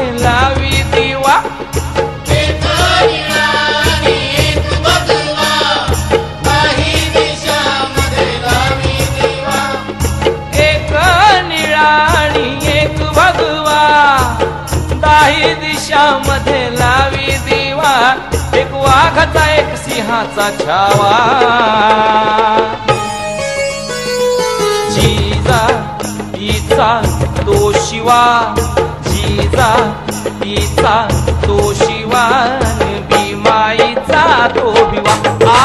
मध्ये लावी दिवा एक निळा आणि एक भगवा काही दिशामध्ये लावी दिवा एक निळा आणि एक भगवा दाही दिशामध्ये लावी दिवा एक वाघाचा एक सिंहाचा छावा जिजा तिचा तो शिवा जिजा तिचा तो शिवा भीमाईचा तो भिवा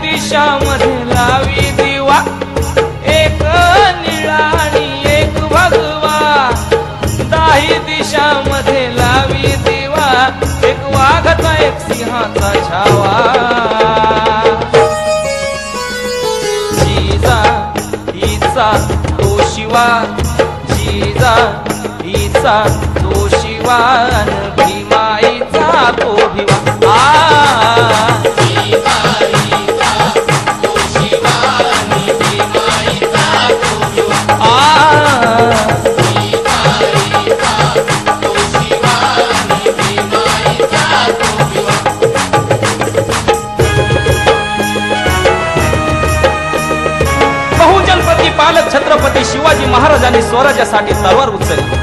दिशामध्ये लावी दिवा एक निळा आणि एक भगवा दाही दिशामध्ये लावी दिवा एक वाघाचा एक सिंहाचा छावा जिजा हिचा तो शिवा जिजा हिचा तो शिवा भीमाईचा तो भिवा पालक छत्रपती शिवाजी महाराजांनी स्वराज्यासाठी तलवार उचलली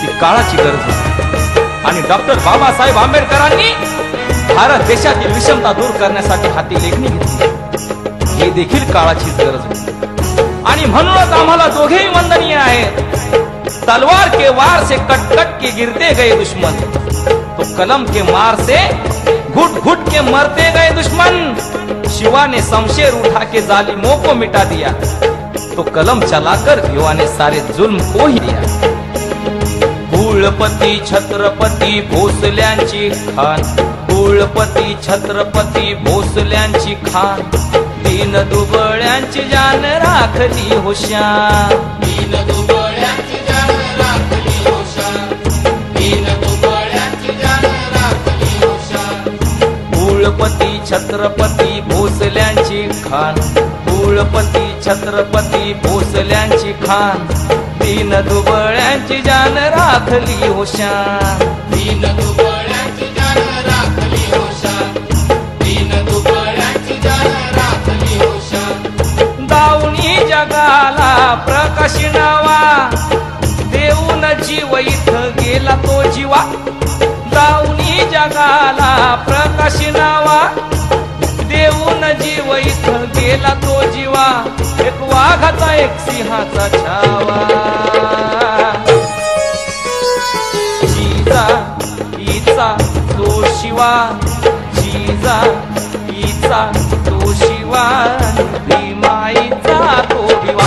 ती काळाची गरज होती आणि डॉक्टर बाबासाहेब आंबेडकरांनी भारत देशातील विषमता दूर करण्यासाठी हाती लेखणी घेतली ही देखील काळाचीच गरज होती आणि म्हणूनच आम्हाला दोघेही वंदनीय आहेत तलवार के वार से कट कट के गिरते गए दुश्मन तो कलम के मार से घुट घुट के मरते गए दुश्मन शिवा ने शमशेर उठा के जालिमों को मिटा दिया तो कलम चलाकर युवा ने सारे जुल्म को ही दिया कुळपती छत्रपती भोसल्यांची खान कुळपती छत्रपती भोसल्यांची खान दीन दुबळ्यांची जान राखली होशान दीन दुबळ्यांची जान राखली होशान दीन दुबळ्यांची जान राखली होशान कुळपती छत्रपती भोसल्यांची खान कुळपती छत्रपती भोसल्यांची खान दीन दुबळ्यांची जान राखली होशान दीन दुबळ्यांची जान राखली होशान दीन दुबळ्यांची जान राखली होशान दावणी जगाला प्रकाश नावा देऊन जीव इथं गेला तो जीवा दावणी जगाला प्रकाश नावा देऊन जीव इथं गेला तो जीवा एक वाघाचा एक सिंहाचा छावा जिजा हिचा तो शिवा जिजा हिचा तो शिवा भीमाईचा तो भिवा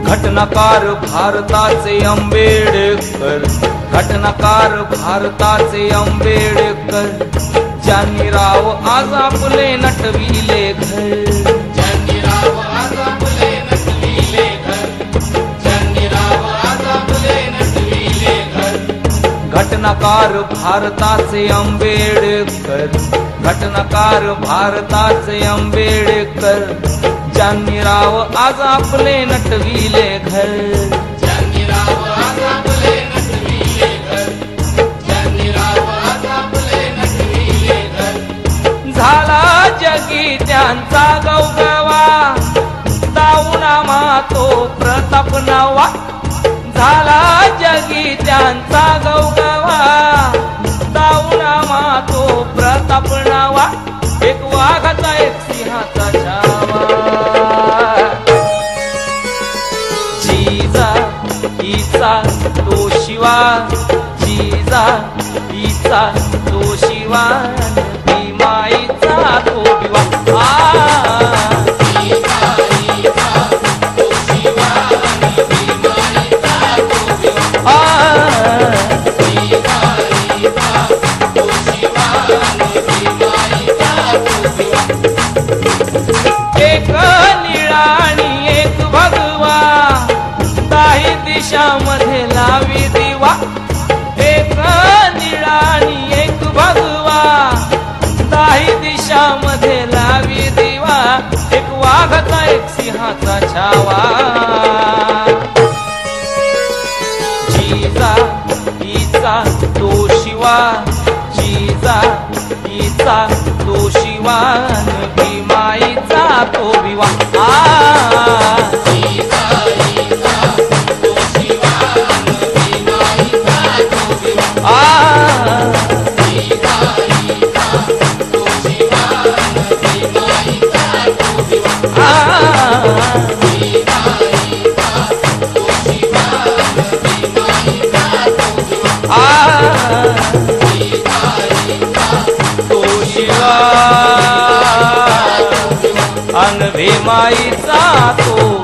घटनाकार भारताचे आंबेडकर घटनाकार भारताचे आंबेडकर ज्यांनी राव आज आपले नटविले घर ज्यांनी राव आज आपले नटविले घर ज्यांनी राव आज आपले नटविले घर घटनाकार भारताचे आंबेडकर घटनाकार भारताचे आंबेडकर ज्यांनी राव आज आपले नटविले घर ज्यांनी राव आज आपले नटविले घर ज्यांनी राव आज आपले नटविले घर झाला जगी त्यांचा गवगवा दाऊनामा तो प्रताप नवा झाला जगी त्यांचा गवगवा दाऊनामा तो प्रताप नवा एक वाघाचा एक सिंहाचा छावा जिजा हिचा तो शिवा जिजा जीचा तिचा तो शिवा भीमाईचा तो विवा एक निळा आणि एक भगवा दाही दिशामध्ये लावी दिवा एक निळा आणि एक भगवा दाही दिशामध्ये लावी दिवा एक वाघाचा एक सिंहाचा छावा जीचा तिचा तो शिवा जीचा तिचा तो शिवा भीमाईचा तो विवा तो शिवा अन भीमाईचा तो